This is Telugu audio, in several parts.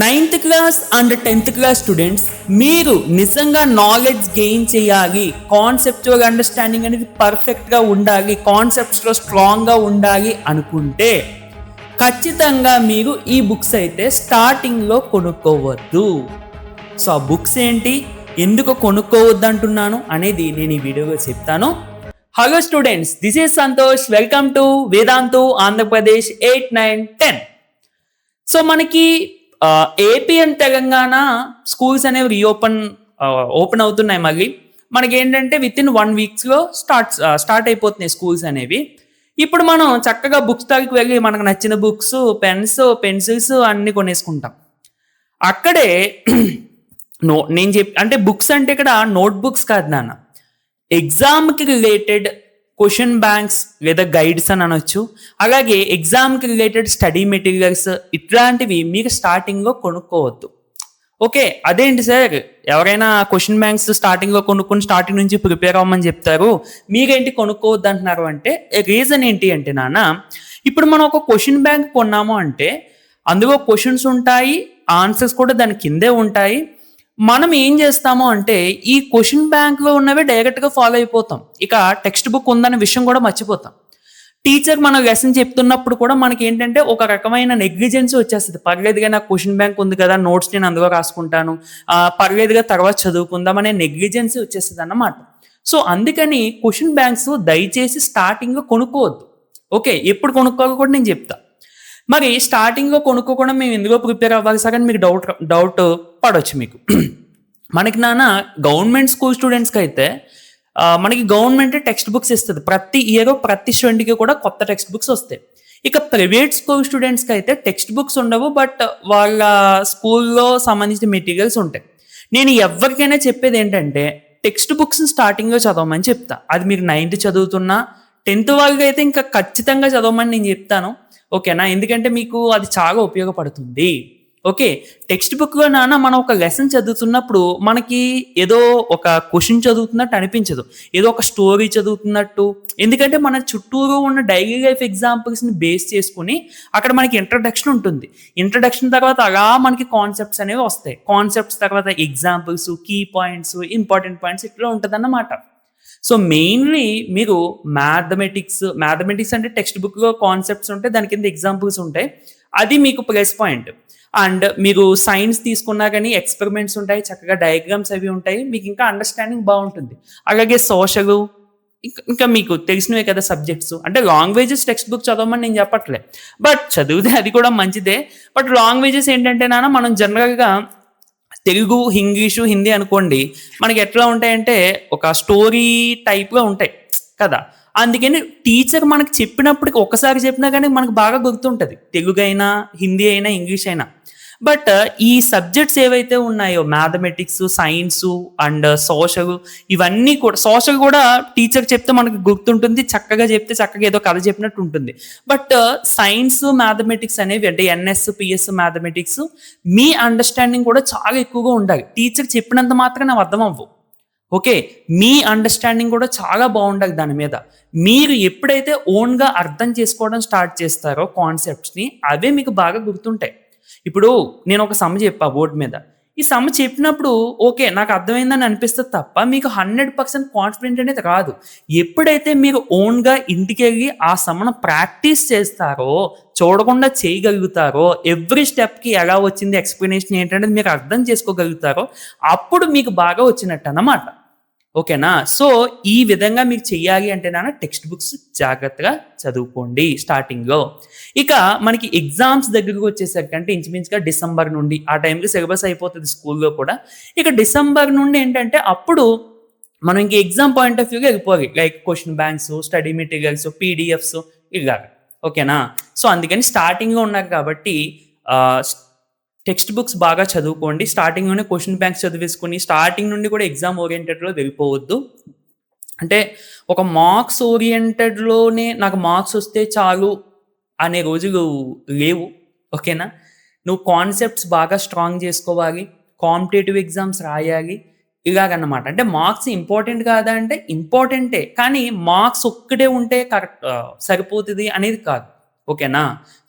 Ninth class and 10th class students, మీరు నిజంగా నాలెడ్జ్ గెయిన్ చేయాలి, కాన్సెప్చువల్ అండర్స్టాండింగ్ అనేది పర్ఫెక్ట్గా ఉండాలి, కాన్సెప్ట్స్లో స్ట్రాంగ్గా ఉండాలి అనుకుంటే ఖచ్చితంగా మీరు ఈ బుక్స్ అయితే స్టార్టింగ్లో కొనుక్కోవద్దు. సో ఆ బుక్స్ ఏంటి, ఎందుకు కొనుక్కోవద్దు అంటున్నాను అనేది నేను ఈ వీడియోలో చెప్తాను. Hello students, this is Santosh. Welcome to Vedantu Andhra Pradesh 8, 9, 10. So మనకి ఏపీ అండ్ తెలంగాణ స్కూల్స్ అనేవి ఓపెన్ అవుతున్నాయి. మళ్ళీ మనకి ఏంటంటే విత్ ఇన్ 1 వీక్స్లో స్టార్ట్ అయిపోతున్నాయి స్కూల్స్ అనేవి. ఇప్పుడు మనం చక్కగా బుక్ స్టాల్కి వెళ్ళి మనకు నచ్చిన బుక్స్, పెన్స్, పెన్సిల్స్ అన్ని కొనేసుకుంటాం. అక్కడే అంటే బుక్స్ అంటే ఇక్కడ నోట్ బుక్స్ కాదు నాన్న, ఎగ్జామ్కి రిలేటెడ్ క్వశ్చన్ బ్యాంక్స్ లేదా గైడ్స్ అని అనొచ్చు. అలాగే ఎగ్జామ్కి రిలేటెడ్ స్టడీ మెటీరియల్స్ ఇట్లాంటివి మీరు స్టార్టింగ్లో కొనుక్కోవద్దు. ఓకే, అదేంటి సార్, ఎవరైనా క్వశ్చన్ బ్యాంక్స్ స్టార్టింగ్లో కొనుక్కొని స్టార్టింగ్ నుంచి ప్రిపేర్ అవ్వమని చెప్తారు, మీరేంటి కొనుక్కోవద్దు అంటున్నారు అంటే రీజన్ ఏంటి అంటే నాన్న, ఇప్పుడు మనం ఒక క్వశ్చన్ బ్యాంక్ కొన్నాము అంటే అందులో క్వశ్చన్స్ ఉంటాయి, ఆన్సర్స్ కూడా దాని కిందే ఉంటాయి. మనం ఏం చేస్తాము అంటే ఈ క్వశ్చన్ బ్యాంక్లో ఉన్నవే డైరెక్ట్గా ఫాలో అయిపోతాం, ఇక టెక్స్ట్ బుక్ ఉందనే విషయం కూడా మర్చిపోతాం. టీచర్ మన లెసన్ చెప్తున్నప్పుడు కూడా మనకి ఏంటంటే ఒక రకమైన నెగ్లిజెన్స్ వచ్చేస్తుంది. పర్లేదుగా నాకు క్వశ్చన్ బ్యాంక్ ఉంది కదా, నోట్స్ నేను అందులో రాసుకుంటాను, పర్లేదుగా తర్వాత చదువుకుందాం అనే నెగ్లిజెన్స్ వచ్చేస్తుంది అన్నమాట. సో అందుకని క్వశ్చన్ బ్యాంక్స్ దయచేసి స్టార్టింగ్లో కొనుక్కోవద్దు. ఓకే, ఎప్పుడు కొనుక్కోవాలో కూడా నేను చెప్తా. మరి స్టార్టింగ్లో కొనుక్కోకుండా మేము ఎందులో ప్రిపేర్ అవ్వాలి సార్ అని మీకు డౌట్ పడవచ్చు మీకు. మనకి నాన్న గవర్నమెంట్ స్కూల్ స్టూడెంట్స్కి అయితే మనకి గవర్నమెంట్ టెక్స్ట్ బుక్స్ ఇస్తుంది. ప్రతి ఇయర్ ప్రతి స్టూడెంట్కి కూడా కొత్త టెక్స్ట్ బుక్స్ వస్తాయి. ఇక ప్రైవేట్ స్కూల్ స్టూడెంట్స్కి అయితే టెక్స్ట్ బుక్స్ ఉండవు, బట్ వాళ్ళ స్కూల్లో సంబంధించిన మెటీరియల్స్ ఉంటాయి. నేను ఎవరికైనా చెప్పేది ఏంటంటే టెక్స్ట్ బుక్స్ స్టార్టింగ్లో చదవమని చెప్తా. అది మీరు 9th చదువుతున్నా 10th వాళ్ళకి అయితే ఇంకా ఖచ్చితంగా చదవమని నేను చెప్తాను. ఓకేనా, ఎందుకంటే మీకు అది చాలా ఉపయోగపడుతుంది. ఓకే, టెక్స్ట్ బుక్లో నాన్న మనం ఒక లెసన్ చదువుతున్నప్పుడు మనకి ఏదో ఒక క్వశ్చన్ చదువుతున్నట్టు అనిపించదు, ఏదో ఒక స్టోరీ చదువుతున్నట్టు. ఎందుకంటే మన చుట్టూరు ఉన్న డైలీ లైఫ్ ఎగ్జాంపుల్స్ని బేస్ చేసుకుని అక్కడ మనకి ఇంట్రడక్షన్ ఉంటుంది. ఇంట్రడక్షన్ తర్వాత అలా మనకి కాన్సెప్ట్స్ అనేవి వస్తాయి. కాన్సెప్ట్స్ తర్వాత examples, key points, important points ఇట్లా ఉంటుంది అన్నమాట. సో మెయిన్లీ మీరు మ్యాథమెటిక్స్ అంటే టెక్స్ట్ బుక్లో కాన్సెప్ట్స్ ఉంటాయి, దాని కింద ఎగ్జాంపుల్స్ ఉంటాయి, అది మీకు ప్లస్ పాయింట్. అండ్ మీరు సైన్స్ తీసుకున్నా కానీ ఎక్స్పెరిమెంట్స్ ఉంటాయి, చక్కగా డయాగ్రామ్స్ అవి ఉంటాయి, మీకు ఇంకా అండర్స్టాండింగ్ బాగుంటుంది. అలాగే సోషల్, ఇంకా మీకు తెలిసినవే కదా సబ్జెక్ట్స్. అంటే లాంగ్వేజెస్ టెక్స్ట్ బుక్ చదవమని నేను చెప్పట్లే, బట్ చదివితే అది కూడా మంచిదే. బట్ లాంగ్వేజెస్ ఏంటంటే నాన్న మనం జనరల్గా తెలుగు, ఇంగ్లీషు, హిందీ అనుకోండి, మనకి ఎట్లా ఉంటాయంటే ఒక స్టోరీ టైప్గా ఉంటాయి కదా. అందుకని టీచర్ మనకి చెప్పినప్పటికి ఒకసారి చెప్పినా కానీ మనకు బాగా గుర్తుంటుంది, తెలుగు అయినా, హిందీ అయినా, ఇంగ్లీష్ అయినా. బట్ ఈ సబ్జెక్ట్స్ ఏవైతే ఉన్నాయో మ్యాథమెటిక్స్, సైన్స్ అండ్ సోషల్, ఇవన్నీ కూడా సోషల్ కూడా టీచర్ చెప్తే మనకు గుర్తుంటుంది, చక్కగా చెప్తే చక్కగా ఏదో కథ చెప్పినట్టు ఉంటుంది. బట్ సైన్స్, మ్యాథమెటిక్స్ అనేవి అంటే ఎన్ఎస్, పిఎస్ మ్యాథమెటిక్స్ మీ అండర్స్టాండింగ్ కూడా చాలా ఎక్కువగా ఉండాలి. టీచర్ చెప్పినంత మాత్రం నాకు అర్థం అవ్వవు. ఓకే, మీ అండర్స్టాండింగ్ కూడా చాలా బాగుండాలి దాని మీద. మీరు ఎప్పుడైతే ఓన్గా అర్థం చేసుకోవడం స్టార్ట్ చేస్తారో కాన్సెప్ట్స్ని, అవే మీకు బాగా గుర్తుంటాయి. ఇప్పుడు నేను ఒక సమ్ చెప్పా బోర్డు మీద, ఈ సమ్ చెప్పినప్పుడు ఓకే నాకు అర్థమైందని అనిపిస్తుంది తప్ప మీకు 100% కాన్ఫిడెంట్ అనేది రాదు. ఎప్పుడైతే మీరు ఓన్గా ఇంటికి వెళ్ళి ఆ సమ్ను ప్రాక్టీస్ చేస్తారో, చూడకుండా చేయగలుగుతారో, ఎవ్రీ స్టెప్కి ఎలా వచ్చింది, ఎక్స్ప్లెనేషన్ ఏంటనేది మీరు అర్థం చేసుకోగలుగుతారో, అప్పుడు మీకు బాగా వచ్చినట్టు అన్నమాట. ఓకేనా, సో ఈ విధంగా మీకు చెయ్యాలి అంటే నాన్న టెక్స్ట్ బుక్స్ జాగ్రత్తగా చదువుకోండి స్టార్టింగ్లో. ఇక మనకి ఎగ్జామ్స్ దగ్గరకు వచ్చేసరికి అంటే ఇంచుమించుగా డిసెంబర్ నుండి ఆ టైంకి సిలబస్ అయిపోతుంది స్కూల్లో కూడా. ఇక డిసెంబర్ నుండి ఏంటంటే అప్పుడు మనం ఇంక ఎగ్జామ్ పాయింట్ ఆఫ్ వ్యూగా వెళ్ళిపోవాలి, like question banks, study materials, PDFs ఇలాగ. ఓకేనా, సో అందుకని స్టార్టింగ్లో ఉన్నారు కాబట్టి టెక్స్ట్ బుక్స్ బాగా చదువుకోండి. స్టార్టింగ్లోనే క్వశ్చన్ బ్యాంక్స్ చదివేసుకుని స్టార్టింగ్ నుండి కూడా ఎగ్జామ్ ఓరియంటెడ్లో వెళ్ళిపోవద్దు. అంటే ఒక మార్క్స్ ఓరియంటెడ్లోనే నాకు మార్క్స్ వస్తే చాలు అనే రోజులు లేవు. ఓకేనా, నువ్వు కాన్సెప్ట్స్ బాగా స్ట్రాంగ్ చేసుకోవాలి, కాంపిటేటివ్ ఎగ్జామ్స్ రాయాలి, ఇలాగన్నమాట. అంటే మార్క్స్ ఇంపార్టెంట్ కాదా అంటే ఇంపార్టెంటే, కానీ మార్క్స్ ఒక్కటే ఉంటే కరెక్ట్ సరిపోతుంది అనేది కాదు. ఓకేనా,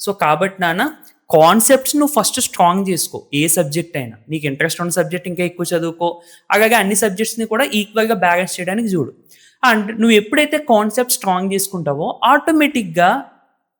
సో కాబట్టి నాన్న కాన్సెప్ట్స్ నువ్వు ఫస్ట్ స్ట్రాంగ్ చేసుకో. ఏ సబ్జెక్ట్ అయినా. నీకు ఇంట్రెస్ట్ ఉన్న సబ్జెక్ట్ ఇంకా ఎక్కువ చదువుకో. అలాగే అన్ని సబ్జెక్ట్స్‌ని కూడా ఈక్వల్‌గా బ్యాలెన్స్ చేయడానికి చూడు. అండ్ నువ్వు ఎప్పుడైతే కాన్సెప్ట్ స్ట్రాంగ్ చేసుకుంటావో ఆటోమేటిక్‌గా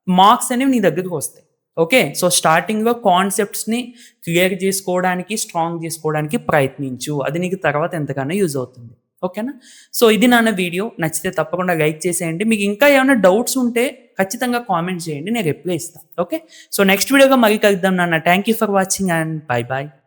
మార్క్స్ అనేవి నీ దగ్గరకొస్తాయి. ఓకే. సో, స్టార్టింగ్‌లో కాన్సెప్ట్స్‌ని క్లియర్ చేసుకోవడానికి, స్ట్రాంగ్ చేసుకోవడానికి ప్రయత్నించు. అది నీకు తర్వాత ఎంతగానో యూజ్ అవుతుంది. ఓకేనా? సో, ఇది నాన్న వీడియో. నచ్చితే తప్పకుండా లైక్ చేసేయండి. మీకు ఇంకా ఏమైనా డౌట్స్ ఉంటే ఖచ్చితంగా కామెంట్ చేయండి. నేను రిప్లై ఇస్తా. ఓకే. సో, నెక్స్ట్ వీడియోగా మళ్ళీ కలుద్దాం నాన్న. Thank you for watching and by by.